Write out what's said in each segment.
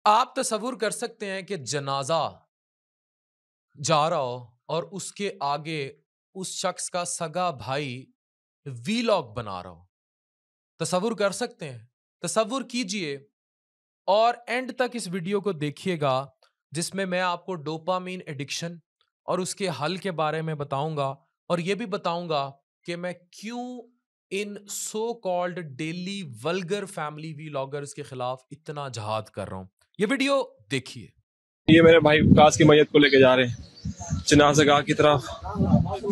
आप तसव्वुर कर सकते हैं कि जनाजा जा रहा हो और उसके आगे उस शख्स का सगा भाई वीलॉग बना रहा हो। तसव्वुर कर सकते हैं? तसव्वुर कीजिए और एंड तक इस वीडियो को देखिएगा, जिसमें मैं आपको डोपामाइन एडिक्शन और उसके हल के बारे में बताऊंगा और यह भी बताऊंगा कि मैं क्यों इन so called daily vulgar family vloggers के खिलाफ इतना जहाद कर रहा हूं। ये वीडियो देखिए। ये मेरे भाई विकास की मैयत को लेके जा रहे हैं जनाज़गाह की तरफ,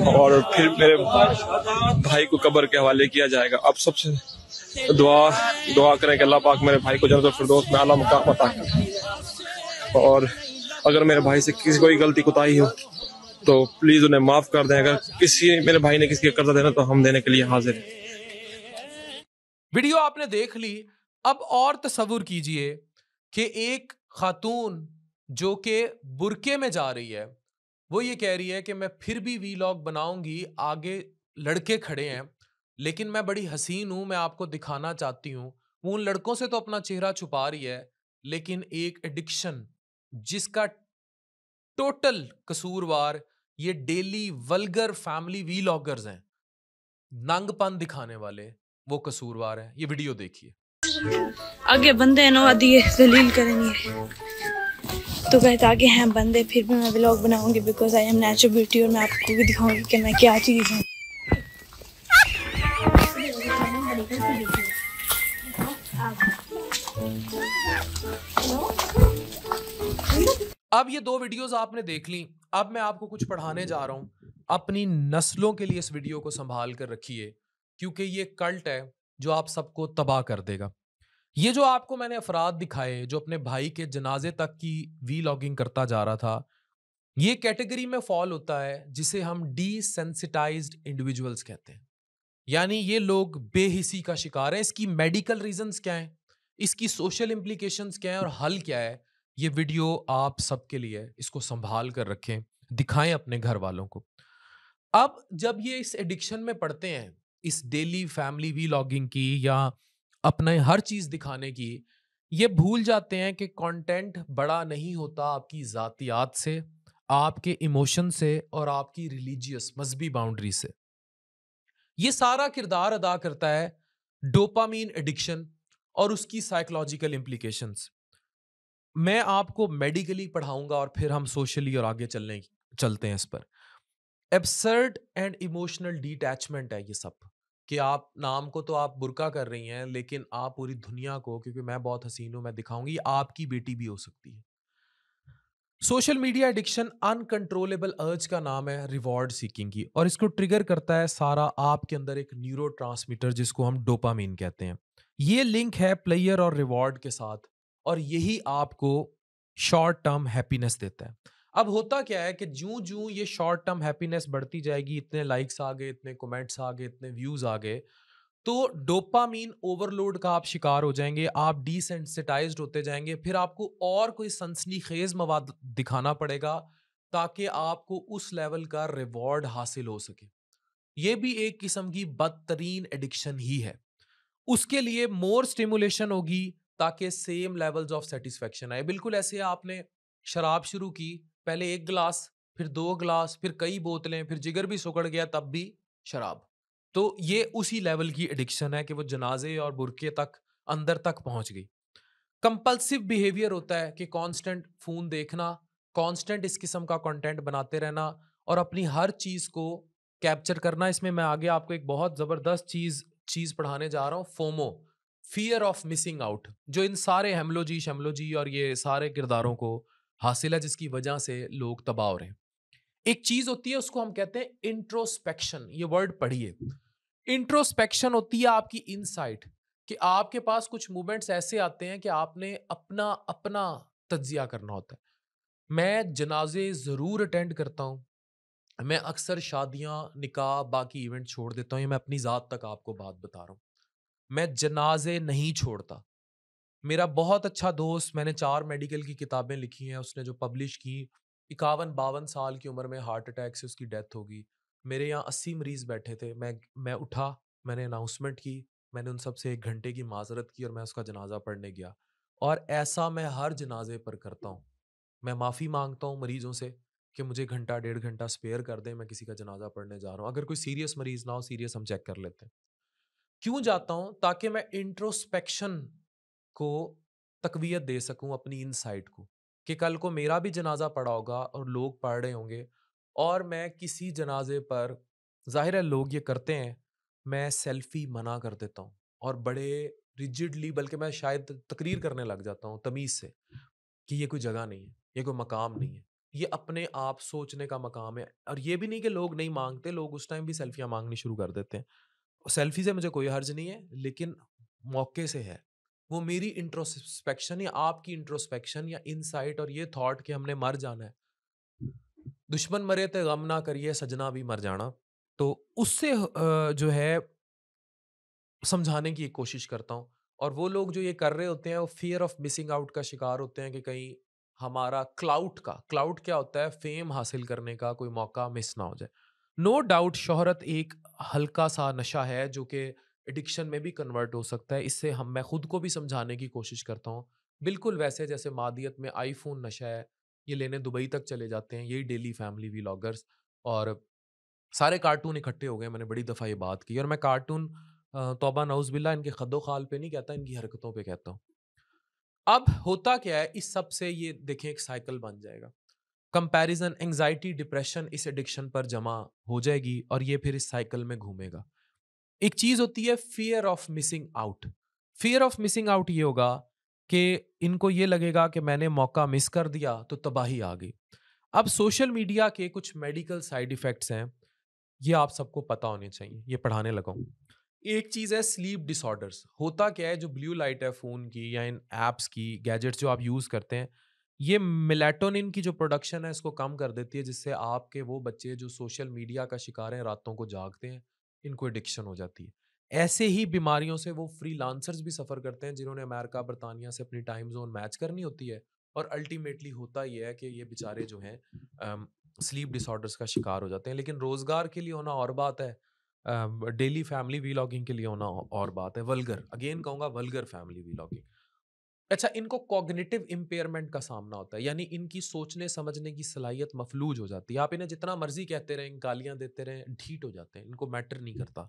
और फिर मेरे भाई को कब्र के हवाले किया जाएगा। अब सबसे दुआ दुआ करें कि अल्लाह पाक मेरे भाई को जन्नतुल फिरदौस में आला मुकाम अता करे। और अगर मेरे भाई से किसी कोई गलती कोताही हो तो प्लीज उन्हें माफ कर दें। अगर किसी मेरे भाई ने किसी का कर्जा देना तो हम देने के लिए हाजिर हैं। वीडियो आपने देख ली। अब और तसव्वुर कीजिए कि एक खातून जो कि बुरके में जा रही है, वो ये कह रही है कि मैं फिर भी वीलॉग बनाऊंगी, आगे लड़के खड़े हैं लेकिन मैं बड़ी हसीन हूं, मैं आपको दिखाना चाहती हूं। वो उन लड़कों से तो अपना चेहरा छुपा रही है, लेकिन एक एडिक्शन जिसका टोटल कसूरवार ये डेली वल्गर फैमिली वीलॉगर्स हैं, नंगपन दिखाने वाले, वो कसूरवार है। ये वीडियो देखिए। आगे बंदे नवा दिए दलील करेंगे तो कहते आगे हैं बंदे, फिर भी मैं व्लॉग बनाऊंगी because I am natural beauty और मैं आपको भी दिखाऊंगी कि मैं क्या चीज़ हूँ। अब ये दो वीडियोस आपने देख ली। अब मैं आपको कुछ पढ़ाने जा रहा हूं। अपनी नस्लों के लिए इस वीडियो को संभाल कर रखिए, क्योंकि ये कल्ट है जो आप सबको तबाह कर देगा। ये जो आपको मैंने अफराद दिखाए जो अपने भाई के जनाजे तक की वीलॉगिंग करता जा रहा था, ये कैटेगरी में फॉल होता है जिसे हम डीसेंसिटाइज्ड इंडिविजुअल्स कहते हैं। यानी ये लोग बेहिसी का शिकार है। इसकी मेडिकल रीजंस क्या है, इसकी सोशल इंप्लीकेशंस क्या है और हल क्या है, ये वीडियो आप सबके लिए है। इसको संभाल कर रखें, दिखाएं अपने घर वालों को। अब जब ये इस एडिक्शन में पड़ते हैं, इस डेली फैमिली वीलॉगिंग की या अपने हर चीज दिखाने की, ये भूल जाते हैं कि कंटेंट बड़ा नहीं होता आपकी जातियात से, आपके इमोशन से और आपकी रिलीजियस मजहबी बाउंड्री से। ये सारा किरदार अदा करता है डोपामीन एडिक्शन और उसकी साइकोलॉजिकल इंप्लीकेशंस। मैं आपको मेडिकली पढ़ाऊंगा और फिर हम सोशली और आगे चलते हैं इस पर। एब्सर्ड एंड इमोशनल डिटैचमेंट है ये सब, कि आप नाम को तो आप बुर्का कर रही हैं लेकिन आप पूरी दुनिया को, क्योंकि मैं बहुत हसीन हूं मैं दिखाऊंगी, आपकी बेटी भी हो सकती है। सोशल मीडिया एडिक्शन अनकंट्रोलेबल अर्ज का नाम है रिवॉर्ड सीकिंग की, और इसको ट्रिगर करता है सारा आपके अंदर एक न्यूरोट्रांसमीटर जिसको हम डोपामीन कहते हैं। ये लिंक है प्लेयर और रिवॉर्ड के साथ, और यही आपको शॉर्ट टर्म हैप्पीनेस देता है। अब होता क्या है कि जूं जूं ये शॉर्ट टर्म हैप्पीनेस बढ़ती जाएगी, इतने लाइक्स आ गए, इतने कमेंट्स आ गए, इतने व्यूज आ गए, तो डोपामीन ओवरलोड का आप शिकार हो जाएंगे, आप डिसेंसिटाइज्ड होते जाएंगे, फिर आपको और कोई सनसनीखेज मवाद दिखाना पड़ेगा ताकि आपको उस लेवल का रिवॉर्ड हासिल हो सके। ये भी एक किस्म की बदतरीन एडिक्शन ही है। उसके लिए मोर स्टिमुलेशन होगी ताकि सेम लेवल्स ऑफ सेटिस्फेक्शन आए। बिल्कुल ऐसे आपने शराब शुरू की, पहले एक गिलास, फिर दो गिलास, फिर कई बोतलें, फिर जिगर भी सुकड़ गया तब भी शराब। तो ये उसी लेवल की एडिक्शन है कि वो जनाजे और बुरके तक, अंदर तक पहुंच गई। कंपल्सिव बिहेवियर होता है कि कांस्टेंट फोन देखना, कांस्टेंट इस किस्म का कंटेंट बनाते रहना और अपनी हर चीज को कैप्चर करना। इसमें मैं आगे आपको एक बहुत जबरदस्त चीज चीज पढ़ाने जा रहा हूं, FOMO, fear of missing out, जो इन सारे हेमलोजी शेमलोजी और ये सारे किरदारों को हासिल है, जिसकी वजह से लोग तबाह हो रहे हैं। एक चीज होती है उसको हम कहते हैं इंट्रोस्पेक्शन। ये वर्ड पढ़िए। इंट्रोस्पेक्शन होती है आपकी इनसाइट, कि आपके पास कुछ मूवमेंट्स ऐसे आते हैं कि आपने अपना अपना तज्जिया करना होता है। मैं जनाजे जरूर अटेंड करता हूं, मैं अक्सर शादियां, निकाह, बाकी इवेंट छोड़ देता हूं। ये मैं अपनी जात तक आपको बात बता रहा हूं। मैं जनाजे नहीं छोड़ता। मेरा बहुत अच्छा दोस्त, मैंने 4 मेडिकल की किताबें लिखी हैं, उसने जो पब्लिश की, 51-52 साल की उम्र में हार्ट अटैक से उसकी डेथ होगी। मेरे यहाँ 80 मरीज बैठे थे, मैं उठा, मैंने अनाउंसमेंट की, मैंने उन सब से 1 घंटे की माजरत की और मैं उसका जनाजा पढ़ने गया। और ऐसा मैं हर जनाजे पर करता हूँ। मैं माफ़ी माँगता हूँ मरीज़ों से कि मुझे घंटा, डेढ़ घंटा स्पेयर कर दें, मैं किसी का जनाज़ा पढ़ने जा रहा हूँ। अगर कोई सीरियस मरीज़ ना हो, सीरियस हम चेक कर लेते हैं। क्यों जाता हूँ? ताकि मैं इंट्रोस्पेक्शन को तक़वियत दे सकूँ अपनी इनसाइट को, कि कल को मेरा भी जनाज़ा पड़ा होगा और लोग पढ़ रहे होंगे और मैं किसी जनाज़े पर, ज़ाहिर है लोग ये करते हैं, मैं सेल्फ़ी मना कर देता हूँ और बड़े रिजिडली, बल्कि मैं शायद तकरीर करने लग जाता हूँ तमीज़ से, कि ये कोई जगह नहीं है, ये कोई मकाम नहीं है। ये अपने आप सोचने का मकाम है और ये भी नहीं कि लोग नहीं माँगते, लोग उस टाइम भी सेल्फ़ियाँ माँगनी शुरू कर देते हैं। सेल्फ़ी से मुझे कोई हर्ज नहीं है, लेकिन मौके से है। वो मेरी इंट्रोस्पेक्शन या आपकी इंट्रोस्पेक्शन या इनसाइट और ये थॉट कि हमने मर जाना है। दुश्मन मरे ते गम ना करिए सजना भी मर जाना। तो उससे जो है समझाने की कोशिश करता हूँ और वो लोग जो ये कर रहे होते हैं वो फ़ियर ऑफ मिसिंग आउट का शिकार होते हैं कि कहीं हमारा क्लाउट क्या होता है, फ़ेम हासिल करने का कोई मौका मिस ना हो जाए। नो डाउट शोहरत एक हल्का-सा नशा है जो कि एडिक्शन में भी कन्वर्ट हो सकता है। इससे हम मैं खुद को भी समझाने की कोशिश करता हूँ। बिल्कुल वैसे जैसे मादियत में आईफ़ोन नशा है, ये लेने दुबई तक चले जाते हैं, यही डेली फैमिली व्लॉगर्स और सारे कार्टून इकट्ठे हो गए। मैंने बड़ी दफ़ा ये बात की और मैं कार्टून तौबा नऊज़-बिल्लाह इनके खद्दो-ख़ाल पे नहीं कहता, इनकी हरकतों पे कहता हूँ। अब होता क्या है, इस सब से ये देखें एक साइकिल बन जाएगा। कंपैरिज़न, एंग्ज़ायटी, डिप्रेशन इस एडिक्शन पर जमा हो जाएगी और ये फिर इस साइकिल में घूमेगा। एक चीज़ होती है fear of missing out. Fear of missing out ये होगा कि इनको ये लगेगा कि मैंने मौका मिस कर दिया तो तबाही आ गई। अब सोशल मीडिया के कुछ मेडिकल साइड इफ़ेक्ट्स हैं, ये आप सबको पता होने चाहिए, ये पढ़ाने लगा हूँ। एक चीज़ है स्लीप डिसऑर्डर्स। होता क्या है, जो ब्लू लाइट है फ़ोन की या इन ऐप्स की, गैजेट्स जो आप यूज़ करते हैं, ये मेलाटोनिन की जो प्रोडक्शन है इसको कम कर देती है, जिससे आपके वो बच्चे जो सोशल मीडिया का शिकार हैं, रातों को जागते हैं, इनको एडिक्शन हो जाती है। ऐसे ही बीमारियों से वो फ्रीलांसर्स भी सफ़र करते हैं जिन्होंने अमेरिका, बर्तानिया से अपनी टाइम ज़ोन मैच करनी होती है और अल्टीमेटली होता ये है कि ये बेचारे जो हैं स्लीप डिसऑर्डर्स का शिकार हो जाते हैं। लेकिन रोज़गार के लिए होना और बात है, डेली फैमिली व्लॉगिंग के लिए होना और बात है। वल्गर, अगेन कहूँगा वल्गर फैमिली व्लॉगिंग। अच्छा, इनको कॉग्निटिव इम्पेयरमेंट का सामना होता है, यानी इनकी सोचने समझने की सलाहियत मफलूज हो जाती है। आप इन्हें जितना मर्जी कहते रहें, गालियां देते रहें, ढीठ हो जाते हैं, इनको मैटर नहीं करता।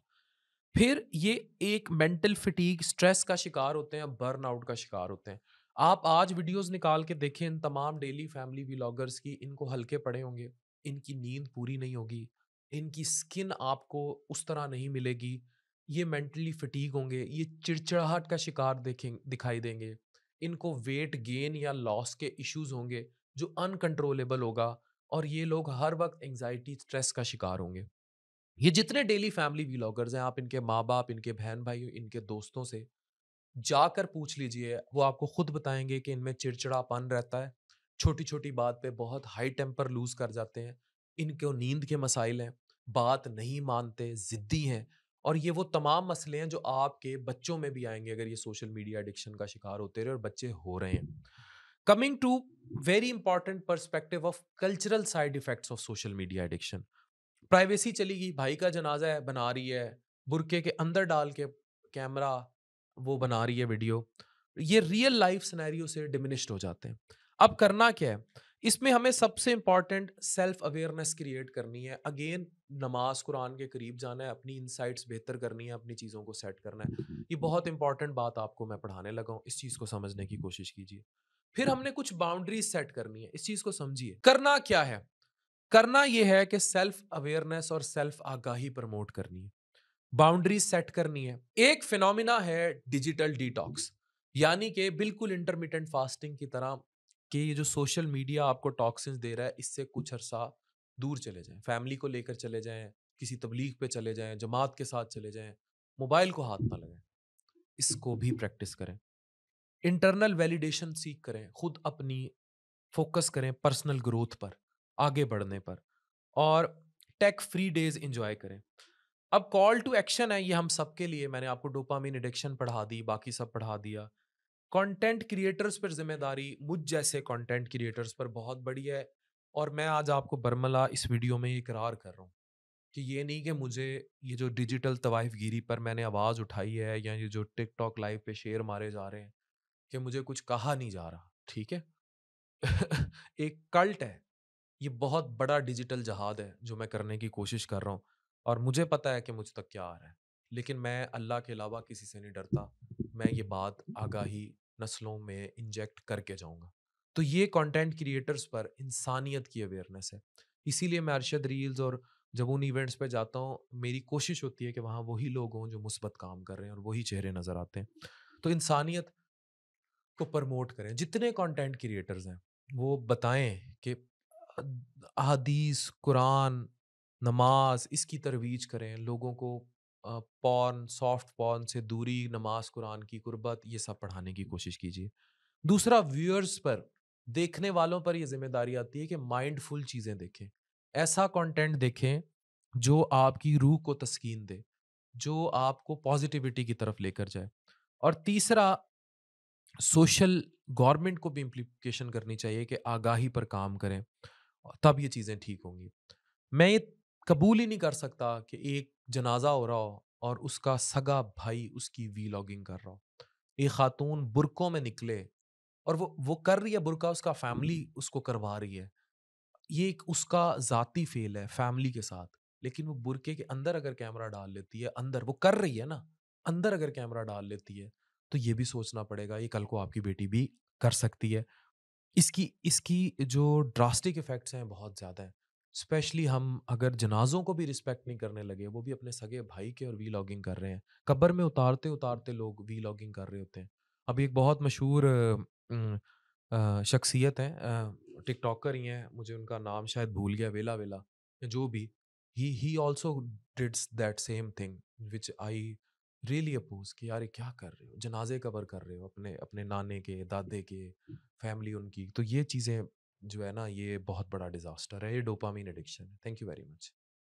फिर ये एक मेंटल फिटीग, स्ट्रेस का शिकार होते हैं, बर्नआउट का शिकार होते हैं। आप आज वीडियोस निकाल के देखें इन तमाम डेली फैमिली व्लॉगर्स की, इनको हल्के पड़े होंगे, इनकी नींद पूरी नहीं होगी, इनकी स्किन आपको उस तरह नहीं मिलेगी, ये मेंटली फटीग होंगे, ये चिड़चिड़ाहट का शिकार देखें दिखाई देंगे, इनको वेट गेन या लॉस के इश्यूज होंगे जो अनकंट्रोलेबल होगा और ये लोग हर वक्त एंजाइटी, स्ट्रेस का शिकार होंगे। ये जितने डेली फैमिली व्लॉगर्स हैं, आप इनके माँ-बाप, इनके बहन-भाई, इनके दोस्तों से जाकर पूछ लीजिए, वो आपको खुद बताएँगे कि इनमें चिड़चिड़ापन रहता है, छोटी-छोटी बात पे बहुत हाई टेम्पर लूज़ कर जाते हैं, इनको नींद के मसाइल हैं, बात नहीं मानते, ज़िद्दी हैं और ये वो तमाम मसले हैं जो आपके बच्चों में भी आएँगे अगर ये सोशल मीडिया एडिक्शन का शिकार होते रहे और बच्चे हो रहे हैं। Coming to very important perspective of cultural side effects of social media addiction. Privacy चली गई, भाई का जनाजा है, बना रही है, बुरके के अंदर डाल के कैमरा वो बना रही है वीडियो। ये रियल लाइफ सिनेरियो से डिमिनिश्ड हो जाते हैं। अब करना क्या है? इसमें हमें सबसे इंपॉर्टेंट सेल्फ अवेयरनेस क्रिएट करनी है। अगेन नमाज कुरान के करीब जाना है, अपनी इनसाइट्स बेहतर करनी है, अपनी चीज़ों को सेट करना है। ये बहुत इंपॉर्टेंट बात आपको मैं पढ़ाने लगा हूँ, इस चीज़ को समझने की कोशिश कीजिए। फिर हमने कुछ बाउंड्रीज सेट करनी है, इस चीज़ को समझिए। करना क्या है? करना यह है कि सेल्फ अवेयरनेस और सेल्फ आगाही प्रमोट करनी है, बाउंड्रीज सेट करनी है। एक फिनोमिना है डिजिटल डिटॉक्स, यानी कि बिल्कुल इंटरमिटेंट फास्टिंग की तरह, कि ये जो सोशल मीडिया आपको टॉक्सिन्स दे रहा है, इससे कुछ अरसा दूर चले जाएं, फैमिली को लेकर चले जाएं, किसी तबलीग पे चले जाएं, जमात के साथ चले जाएं, मोबाइल को हाथ ना लगाएं। इसको भी प्रैक्टिस करें। इंटरनल वैलिडेशन सीख करें, खुद अपनी फोकस करें पर्सनल ग्रोथ पर, आगे बढ़ने पर और टेक फ्री डेज एंजॉय करें। अब कॉल टू एक्शन है ये हम सबके लिए। मैंने आपको डोपामिन एडिक्शन पढ़ा दी, बाकी सब पढ़ा दिया। कंटेंट क्रिएटर्स पर जिम्मेदारी मुझ जैसे कंटेंट क्रिएटर्स पर बहुत बड़ी है और मैं आज आपको बरमला इस वीडियो में इकरार कर रहा हूँ कि ये नहीं कि मुझे ये जो डिजिटल तवाइफ गिरी पर मैंने आवाज़ उठाई है या ये जो टिकटॉक लाइव पे शेयर मारे जा रहे हैं, कि मुझे कुछ कहा नहीं जा रहा, ठीक है? एक कल्ट है, ये बहुत बड़ा डिजिटल जहाद है जो मैं करने की कोशिश कर रहा हूँ और मुझे पता है कि मुझ तक क्या आ रहा है, लेकिन मैं अल्लाह के अलावा किसी से नहीं डरता। मैं ये बात आगाही नस्लों में इंजेक्ट करके जाऊँगा। तो ये कंटेंट क्रिएटर्स पर इंसानियत की अवेयरनेस है। इसीलिए मैं अरशद रील्स और जब उन इवेंट्स पे जाता हूँ, मेरी कोशिश होती है कि वहाँ वही लोग हों जो मुस्बत काम कर रहे हैं और वही चेहरे नज़र आते हैं। तो इंसानियत को प्रमोट करें। जितने कंटेंट क्रिएटर्स हैं, वो बताएँ कि अहादीस, कुरान, नमाज़ इसकी तरवीज करें। लोगों को पॉर्न, सॉफ्ट पॉर्न से दूरी, नमाज़, कुरान की कुर्बत ये सब पढ़ाने की कोशिश कीजिए। दूसरा व्यूअर्स पर, देखने वालों पर ये ज़िम्मेदारी आती है कि माइंडफुल चीज़ें देखें। ऐसा कंटेंट देखें जो आपकी रूह को तस्कीन दे, जो आपको पॉज़िटिविटी की तरफ लेकर जाए। और तीसरा सोशल गवर्नमेंट को भी इम्प्लीकेशन करनी चाहिए कि आगाही पर काम करें, तब ये चीज़ें ठीक होंगी। मैं ये कबूल ही नहीं कर सकता कि एक जनाजा हो रहा हो और उसका सगा भाई उसकी वीलॉगिंग कर रहा हो। एक खातून बुरकों में निकले और वो कर रही है बुरका, उसका फैमिली उसको करवा रही है। ये एक उसका ज़ाती फ़ेल है फैमिली के साथ। लेकिन वो बुरके के अंदर अगर कैमरा डाल लेती है, अंदर वो कर रही है ना, अंदर अगर कैमरा डाल लेती है, तो ये भी सोचना पड़ेगा, ये कल को आपकी बेटी भी कर सकती है। इसकी इसकी जो ड्रास्टिक इफ़ेक्ट्स हैं बहुत ज़्यादा हैं। स्पेशली हम अगर जनाज़ों को भी रिस्पेक्ट नहीं करने लगे, वो भी अपने सगे भाई के और वीलॉगिंग कर रहे हैं। कब्र में उतारते-उतारते लोग वीलॉगिंग कर रहे होते हैं। अभी एक बहुत मशहूर शख्सियत हैं, टिकटॉकर ही हैं, मुझे उनका नाम शायद भूल गया, वेला वेला या जो भी। ही also डिड्स that same thing which I really oppose कि यार ये क्या कर रहे हो? जनाज़े कवर कर रहे हो अपने अपने नाने के, दादे के, फैमिली उनकी। तो ये चीज़ें जो है ना, ये बहुत बड़ा डिज़ास्टर है, ये डोपामाइन एडिक्शन है। Thank you very much.